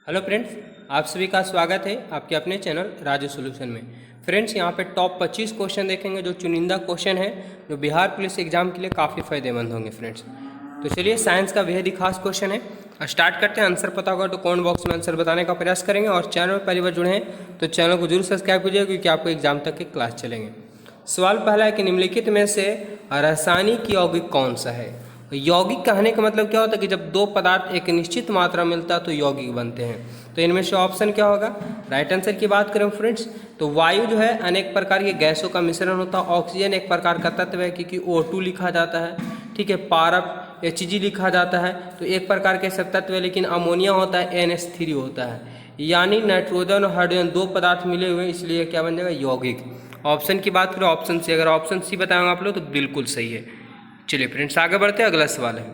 Hello friends, आप सभी का स्वागत है आपके अपने चैनल राजू सॉल्यूशन में। फ्रेंड्स, यहाँ पे टॉप 25 क्वेश्चन देखेंगे जो चुनिंदा क्वेश्चन है जो बिहार पुलिस एग्जाम के लिए काफ़ी फायदेमंद होंगे फ्रेंड्स। तो चलिए, साइंस का बेहद ही खास क्वेश्चन है, स्टार्ट करते हैं। आंसर पता होगा तो कमेंट बॉक्स में आंसर बताने का प्रयास करेंगे और चैनल में पहली बार जुड़े हैं तो चैनल को जरूर सब्सक्राइब कीजिएगा क्योंकि आपको एग्जाम तक के क्लास चलेंगे। सवाल पहला है कि निम्नलिखित में से रासायनिक यौगिक कौन सा है। यौगिक कहने का मतलब क्या होता है कि जब दो पदार्थ एक निश्चित मात्रा मिलता है तो यौगिक बनते हैं। तो इनमें से ऑप्शन क्या होगा। राइट आंसर की बात करें फ्रेंड्स तो वायु जो है अनेक प्रकार के गैसों का मिश्रण होता है। ऑक्सीजन एक प्रकार का तत्व है क्योंकि O2 लिखा जाता है, ठीक है। पारप Hg लिखा जाता है तो एक प्रकार के सब तत्व है, लेकिन अमोनिया होता है NH3 होता है। यानी नाइट्रोजन और हाइड्रोजन दो पदार्थ मिले हुए, इसलिए क्या बन जाएगा यौगिक। ऑप्शन की बात करें ऑप्शन सी, अगर ऑप्शन सी बताएंगे आप लोग तो बिल्कुल सही है। चलिए फ्रेंड्स, आगे बढ़ते हैं। अगला सवाल है,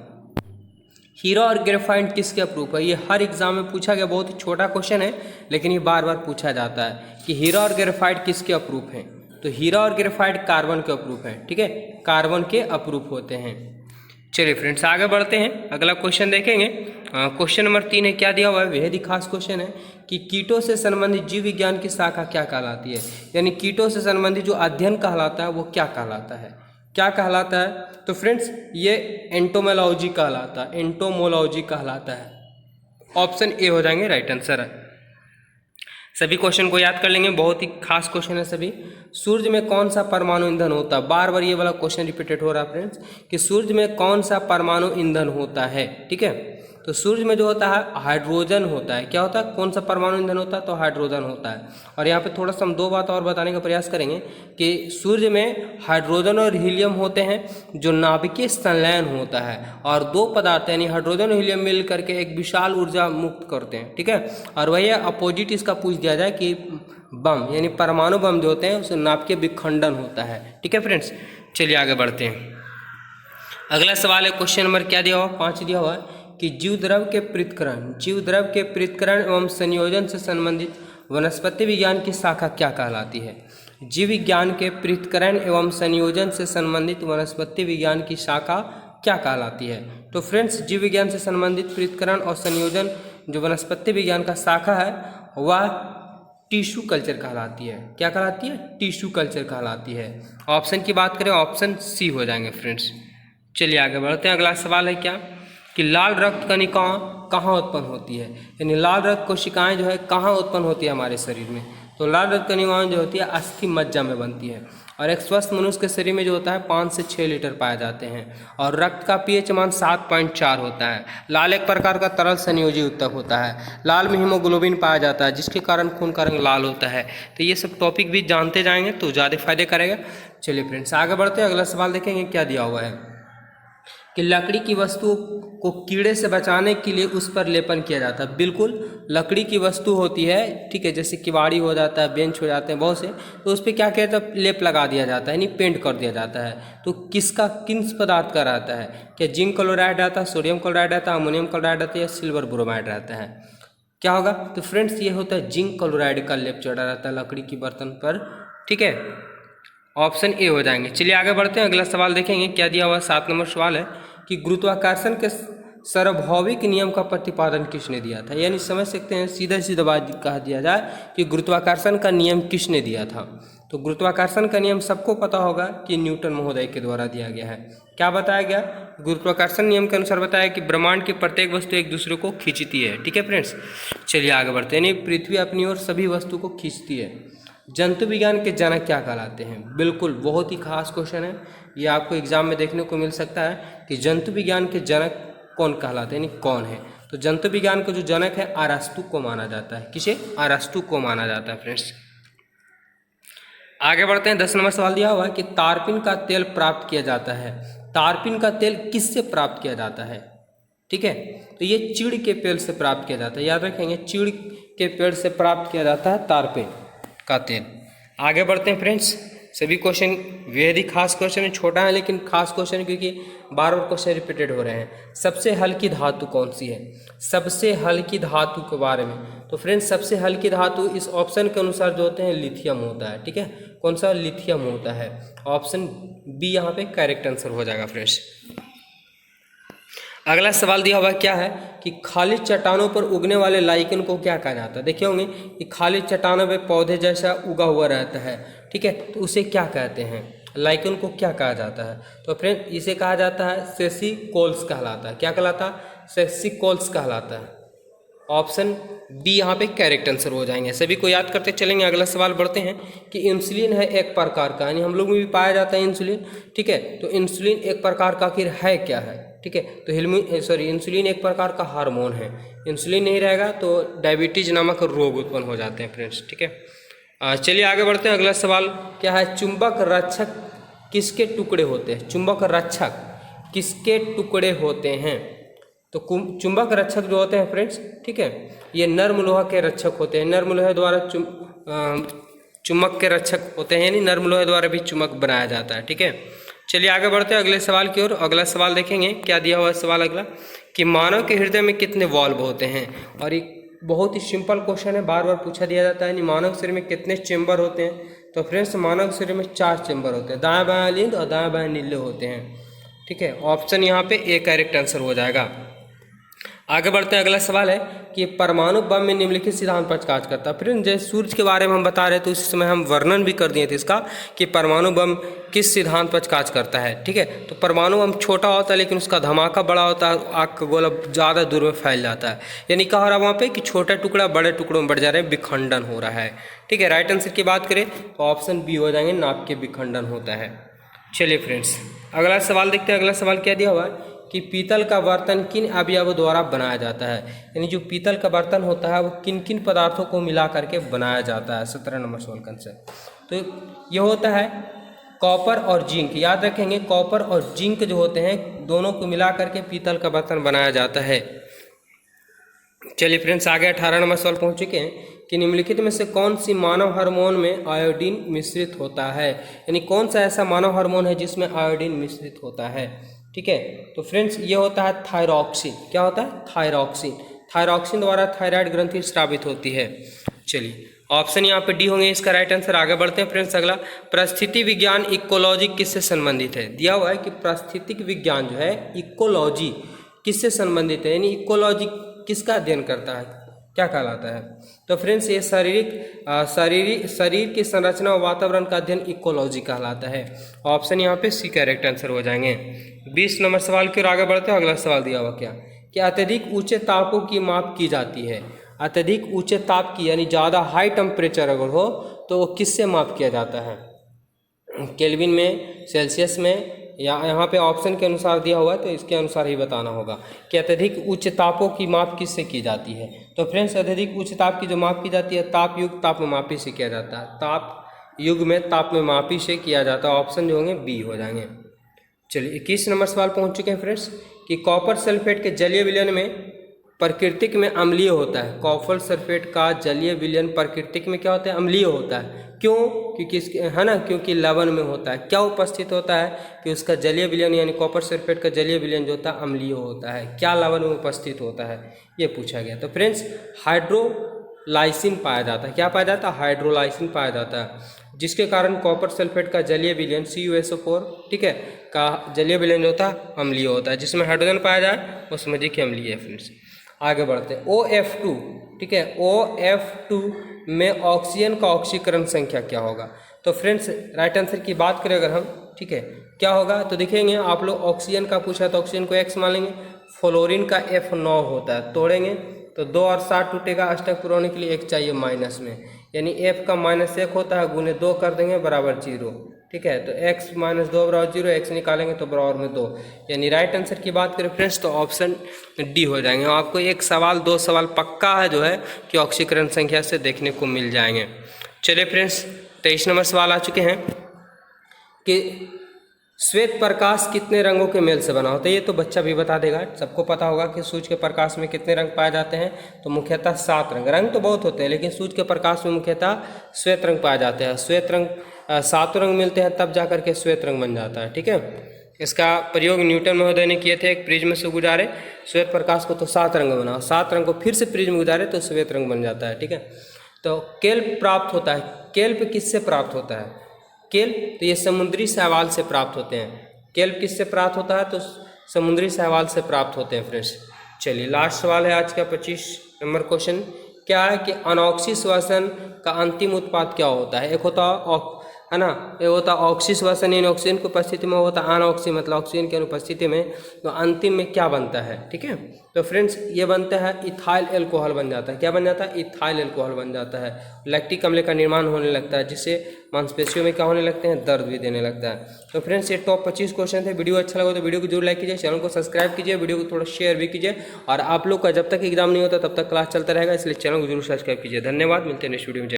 हीरा और ग्रेफाइट किसके अप्रूप है। ये हर एग्जाम में पूछा गया, बहुत ही छोटा क्वेश्चन है लेकिन ये बार बार पूछा जाता है कि हीरा और ग्रेफाइट किसके अप्रूप हैं। तो हीरा और ग्रेफाइट कार्बन के अप्रूप है, ठीक है, कार्बन के अप्रूप होते हैं। चलिए फ्रेंड्स, आगे बढ़ते हैं, अगला क्वेश्चन देखेंगे। क्वेश्चन नंबर 3 है, क्या दिया हुआ है, बेहद ही खास क्वेश्चन है कि कीटों से संबंधित जीव विज्ञान की शाखा क्या कहलाती है। यानी कीटों से संबंधित जो अध्ययन कहलाता है वो क्या कहलाता है, क्या कहलाता है। तो फ्रेंड्स ये एंटोमोलॉजी कहलाता है, एंटोमोलॉजी कहलाता है। ऑप्शन ए हो जाएंगे राइट आंसर। सभी क्वेश्चन को याद कर लेंगे, बहुत ही खास क्वेश्चन है सभी। सूर्य में कौन सा परमाणु ईंधन होता है, बार बार ये वाला क्वेश्चन रिपीटेड हो रहा है फ्रेंड्स कि सूर्य में कौन सा परमाणु ईंधन होता है, ठीक है। तो सूर्य में जो होता है हाइड्रोजन होता है। क्या होता है, कौन सा परमाणु ईंधन होता है, तो हाइड्रोजन होता है। और यहाँ पे थोड़ा सा हम दो बात और बताने का प्रयास करेंगे कि सूर्य में हाइड्रोजन और हीलियम होते हैं जो नाभिकीय संलयन होता है, और दो पदार्थ यानी हाइड्रोजन और हीलियम मिल करके एक विशाल ऊर्जा मुक्त करते हैं, ठीक है। और वही अपोजिट इसका पूछ दिया जाए कि बम यानी परमाणु बम जो होते हैं उसे नाभिकीय विखंडन होता है, ठीक है फ्रेंड्स। चलिए आगे बढ़ते हैं। अगला सवाल है, क्वेश्चन नंबर क्या दिया हुआ, 5 दिया हुआ है कि जीव द्रव के पृथक्करण एवं संयोजन से संबंधित वनस्पति विज्ञान की शाखा क्या कहलाती है। जीव विज्ञान के पृथक्करण एवं संयोजन से संबंधित वनस्पति विज्ञान की शाखा क्या कहलाती है। तो फ्रेंड्स, जीव विज्ञान से संबंधित पृथक्करण और संयोजन जो वनस्पति विज्ञान का शाखा है वह टिश्यू कल्चर कहलाती है। क्या कहलाती है, टिश्यू कल्चर कहलाती है। ऑप्शन की बात करें ऑप्शन सी हो जाएंगे फ्रेंड्स। चलिए आगे बढ़ते हैं। अगला सवाल है क्या कि लाल रक्त कणिकाएं कहाँ उत्पन्न होती है। यानी लाल रक्त कोशिकाएं जो है कहाँ उत्पन्न होती है हमारे शरीर में। तो लाल रक्त कणिकाएं जो होती है अस्थि मज्जा में बनती है, और एक स्वस्थ मनुष्य के शरीर में जो होता है 5 से 6 लीटर पाए जाते हैं, और रक्त का पीएच मान 7.4 होता है। लाल एक प्रकार का तरल संयोजी ऊतक होता है। लाल में हीमोग्लोबिन पाया जाता है जिसके कारण खून का रंग लाल होता है। तो ये सब टॉपिक भी जानते जाएंगे तो ज़्यादा फायदे करेगा। चलिए फ्रेंड्स, आगे बढ़ते हैं। अगला सवाल देखेंगे क्या दिया हुआ है कि लकड़ी की वस्तु को कीड़े से बचाने के लिए उस पर लेपन किया जाता है। बिल्कुल, लकड़ी की वस्तु होती है, ठीक है, जैसे किवाड़ी हो जाता है, बेंच हो जाते हैं बहुत से, तो उस पर क्या किया जाता है, लेप लगा दिया जाता है, यानी पेंट कर दिया जाता है। तो किस पदार्थ का रहता है, क्या जिंक क्लोराइड रहता है, सोडियम क्लोराइड रहता है, अमोनियम क्लोराइड रहता है, या सिल्वर ब्रोमाइड रहता है। क्या होगा, तो फ्रेंड्स ये होता है जिंक क्लोराइड का लेप चढ़ा रहता है लकड़ी की बर्तन पर, ठीक है। ऑप्शन ए हो जाएंगे। चलिए आगे बढ़ते हैं। अगला सवाल देखेंगे क्या दिया हुआ। 7 नंबर सवाल है कि गुरुत्वाकर्षण के सार्वभौमिक नियम का प्रतिपादन किसने दिया था। यानी समझ सकते हैं, सीधा बात कह दिया जाए कि गुरुत्वाकर्षण का नियम किसने दिया था। तो गुरुत्वाकर्षण का नियम सबको पता होगा कि न्यूटन महोदय के द्वारा दिया गया है। क्या बताया गया, गुरुत्वाकर्षण नियम के अनुसार बताया कि ब्रह्मांड की प्रत्येक वस्तु एक दूसरे को खींचती है, ठीक है फ्रेंड्स। चलिए आगे बढ़ते हैं। यानी पृथ्वी अपनी ओर सभी वस्तु को खींचती है। जंतु विज्ञान के जनक क्या कहलाते हैं। बिल्कुल, बहुत ही खास क्वेश्चन है, ये आपको एग्जाम में देखने को मिल सकता है कि जंतु विज्ञान के जनक कौन कहलाते हैं, यानी कौन है। तो जंतु विज्ञान का जो जनक है अरस्तु को माना जाता है। किसे, अरस्तु को माना जाता है फ्रेंड्स। आगे बढ़ते हैं। 10 नंबर सवाल दिया हुआ है कि तारपीन का तेल प्राप्त किया जाता है। तारपीन का तेल किससे प्राप्त किया जाता है, ठीक है। तो ये चीड़ के पेड़ से प्राप्त किया जाता है, याद रखेंगे, चीड़ के पेड़ से प्राप्त किया जाता है तारपीन का तेल। आगे बढ़ते हैं फ्रेंड्स। सभी क्वेश्चन बेहद ही खास क्वेश्चन है, छोटा है लेकिन खास क्वेश्चन है क्योंकि बार बार क्वेश्चन रिपीटेड हो रहे हैं। सबसे हल्की धातु कौन सी है, सबसे हल्की धातु के बारे में। तो फ्रेंड्स सबसे हल्की धातु इस ऑप्शन के अनुसार जो होते हैं लिथियम होता है, ठीक है। कौन सा, लिथियम होता है। ऑप्शन बी यहाँ पे करेक्ट आंसर हो जाएगा फ्रेंड्स। अगला सवाल दिया हुआ क्या है कि खाली चट्टानों पर उगने वाले लाइकन को क्या कहा जाता है। देखे होंगे कि खाली चट्टानों पे पौधे जैसा उगा हुआ रहता है, ठीक है, तो उसे क्या कहते हैं, लाइकन को क्या कहा जाता है। तो फ्रेंड इसे कहा जाता है सेसिकोल्स कहलाता है। क्या कहलाता है, सेसिकोल्स कहलाता है। ऑप्शन बी यहाँ पे करेक्ट आंसर हो जाएंगे। सभी को याद करते चलेंगे। अगला सवाल बढ़ते हैं कि इंसुलिन है एक प्रकार का, यानी हम लोग में भी पाया जाता है इंसुलिन, ठीक है, तो इंसुलिन एक प्रकार का आखिर है क्या है, ठीक है, तो इंसुलिन एक प्रकार का हार्मोन है। इंसुलिन नहीं रहेगा तो डायबिटीज नामक रोग उत्पन्न हो जाते हैं फ्रेंड्स, ठीक है। चलिए आगे बढ़ते हैं। अगला सवाल क्या है, चुंबक रक्षक किसके टुकड़े होते हैं। चुंबक रक्षक किसके टुकड़े होते हैं। तो चुंबक रक्षक जो होते हैं फ्रेंड्स, ठीक है, ये नर्म लोहा के रक्षक होते हैं। नर्म लोहे द्वारा चुंबक के रक्षक होते हैं, यानी नर्म लोहे द्वारा भी चुंबक बनाया जाता है, ठीक है। चलिए आगे बढ़ते हैं अगले सवाल की ओर। अगला सवाल देखेंगे क्या दिया हुआ सवाल अगला कि मानव के हृदय में कितने वाल्व होते हैं। और एक बहुत ही सिंपल क्वेश्चन है, बार बार पूछा दिया जाता है, मानव शरीर में कितने चेंबर होते हैं। तो फ्रेंड्स मानव शरीर में 4 चेंबर होते हैं, दायां बायां लिंग और दायां बायां नीले होते हैं, ठीक है। ऑप्शन यहाँ पे ए करेक्ट आंसर हो जाएगा। आगे बढ़ते हैं। अगला सवाल है कि परमाणु बम में निम्नलिखित सिद्धांत पर कार्य करता है। फिर जैसे सूर्य के बारे में हम बता रहे थे, उस समय हम वर्णन भी कर दिए थे इसका कि परमाणु बम किस सिद्धांत पर कार्य करता है, ठीक है। तो परमाणु बम छोटा होता है लेकिन उसका धमाका बड़ा होता है, आग का गोला ज़्यादा दूर में फैल जाता है। यानी कहा रहा वहाँ पे कि छोटा टुकड़ा बड़े टुकड़ों में बढ़ जा रहे हैं, विखंडन हो रहा है, ठीक है। राइट आंसर की बात करें तो ऑप्शन बी हो जाएंगे, नाभ के विखंडन होता है। चलिए फ्रेंड्स अगला सवाल देखते हैं। अगला सवाल क्या दिया हुआ है कि पीतल का बर्तन किन अवयवों द्वारा बनाया जाता है। यानी जो पीतल का बर्तन होता है वो किन किन पदार्थों को मिला करके बनाया जाता है। 17 नंबर सवाल का आंसर तो ये होता है कॉपर और जिंक। याद रखेंगे कॉपर और जिंक जो होते हैं दोनों को मिला करके पीतल का बर्तन बनाया जाता है। चलिए फ्रेंड्स आगे 18 नंबर सवाल पहुंच चुके हैं कि निम्नलिखित में से कौन सी मानव हार्मोन में आयोडीन मिश्रित होता है। यानी कौन सा ऐसा मानव हार्मोन है जिसमें आयोडीन मिश्रित होता है, ठीक है। तो फ्रेंड्स ये होता है थायरॉक्सिन। क्या होता है, थायरॉक्सिन। थायरॉक्सिन द्वारा थायराइड ग्रंथि स्रावित होती है। चलिए ऑप्शन यहाँ पे डी होंगे इसका राइट आंसर। आगे बढ़ते हैं फ्रेंड्स। अगला परिस्थिति विज्ञान इकोलॉजी किससे संबंधित है। दिया हुआ है कि परिस्थितिक विज्ञान जो है इकोलॉजी किससे संबंधित है, यानी इकोलॉजी किसका अध्ययन करता है, क्या कहलाता है। तो फ्रेंड्स ये शरीर की संरचना और वातावरण का अध्ययन इकोलॉजी कहलाता है। ऑप्शन यहाँ पे सी करेक्ट आंसर हो जाएंगे। 20 नंबर सवाल की ओर आगे बढ़ते हैं। अगला सवाल दिया हुआ क्या कि अत्यधिक ऊंचे तापों की माप की जाती है। अत्यधिक ऊंचे ताप की यानी ज़्यादा हाई टेम्परेचर अगर हो तो वो किससे माप किया जाता है, केल्विन में, सेल्सियस में, या यहाँ पे ऑप्शन के अनुसार दिया हुआ है तो इसके अनुसार ही बताना होगा कि अत्यधिक उच्च तापों की माप किससे की जाती है। तो फ्रेंड्स अत्यधिक उच्च ताप की जो माप की जाती है ताप युग तापमापी से किया जाता है। ताप युग में तापमापी से किया जाता है। ऑप्शन जो होंगे बी हो जाएंगे। चलिए 21 नंबर सवाल पहुँच चुके हैं फ्रेंड्स कि कॉपर सल्फेट के जलीय विलयन में प्राकृतिक में अम्लीय होता है। कॉपर सल्फेट का जलीय विलयन प्राकृतिक में क्या होता है, अम्लीय होता है। क्यों, क्योंकि है ना, क्योंकि लवण में होता है। क्या उपस्थित होता है कि उसका जलीय विलयन यानी कॉपर सल्फेट का जलीय विलयन जो होता है अम्लीय होता है। क्या लवण में उपस्थित होता है ये पूछा गया। तो फ्रेंड्स हाइड्रोलाइसिन पाया जाता है। क्या पाया जाता है, हाइड्रोलाइसिन पाया जाता है, जिसके कारण कॉपर सल्फेट का जलीय विलयन CuSO4, ठीक है, का जलीय विलयन जो होता है अम्लीय होता है। जिसमें हाइड्रोजन पाया जाए वो समझिए कि अम्लीय है फ्रेंड्स। आगे बढ़ते हैं। OF2, ठीक है, OF2 में ऑक्सीजन का ऑक्सीकरण संख्या क्या होगा। तो फ्रेंड्स राइट आंसर की बात करें अगर हम, ठीक है, क्या होगा तो देखेंगे आप लोग ऑक्सीजन का पूछा तो ऑक्सीजन को X मान लेंगे। फ्लोरीन का F9 होता है, तोड़ेंगे तो 2 और 7 टूटेगा। अष्टक पूरा होने के लिए 1 चाहिए माइनस में, यानी F का -1 होता है, गुने 2 कर देंगे बराबर 0, ठीक है। तो x - 2 बराबर 0, x निकालेंगे तो बराबर में 2, यानी राइट आंसर की बात करें फ्रेंड्स तो ऑप्शन डी हो जाएंगे। आपको एक सवाल 2 सवाल पक्का है जो है कि ऑक्सीकरण संख्या से देखने को मिल जाएंगे। चलिए फ्रेंड्स 23 नंबर सवाल आ चुके हैं कि श्वेत प्रकाश कितने रंगों के मेल से बना होता है। ये तो बच्चा भी बता देगा, सबको पता होगा कि सूर्य के प्रकाश में कितने रंग पाए जाते हैं। तो मुख्यतः 7 रंग। रंग तो बहुत होते हैं लेकिन सूर्य के प्रकाश में मुख्यतः श्वेत रंग पाए जाते हैं। श्वेत रंग 7 रंग मिलते हैं तब जा करके श्वेत रंग बन जाता है, ठीक है। इसका प्रयोग न्यूटन महोदय ने किए थे। एक प्रिज्म से गुजारे श्वेत प्रकाश को तो 7 रंग बनाओ, 7 रंग को फिर से प्रिज्म गुजारे तो श्वेत रंग बन जाता है, ठीक है। तो केल्प प्राप्त होता है। केल्प किससे प्राप्त होता है, केल्प तो ये समुद्री शैवाल से प्राप्त होते हैं। केल्प किससे प्राप्त होता है तो समुद्री शैवाल से प्राप्त होते हैं फ्रेंड्स। चलिए लास्ट सवाल है आज का 25 नंबर क्वेश्चन। क्या है कि अनऑक्सी श्वसन का अंतिम उत्पाद क्या होता है? एक होता है ना, ये होता ऑक्सी श्वसन इन ऑक्सीजन की उपस्थिति में, होता अनऑक्सी मतलब ऑक्सीजन की अनुपस्थिति में। तो अंतिम में क्या बनता है? ठीक है, तो फ्रेंड्स ये बनता है इथाइल एल्कोहल बन जाता है। क्या बन जाता है? इथाइल एल्कोहल बन जाता है। लैक्टिक अम्ल का निर्माण होने लगता है, जिससे मांसपेशियों में क्या होने लगते हैं? दर्द भी देने लगता है। तो फ्रेंड्स ये टॉप 25 क्वेश्चन थे। वीडियो अच्छा लगा तो वीडियो को जरूर लाइक कीजिए, चैनल को सब्सक्राइब कीजिए, वीडियो को थोड़ा शेयर भी कीजिए। और आप लोग का जब तक एग्जाम नहीं होता तब तक क्लास चलता रहेगा, इसलिए चैनल को जरूर सब्सक्राइब कीजिए। धन्यवाद, मिलते हैं नेक्स्ट वीडियो में।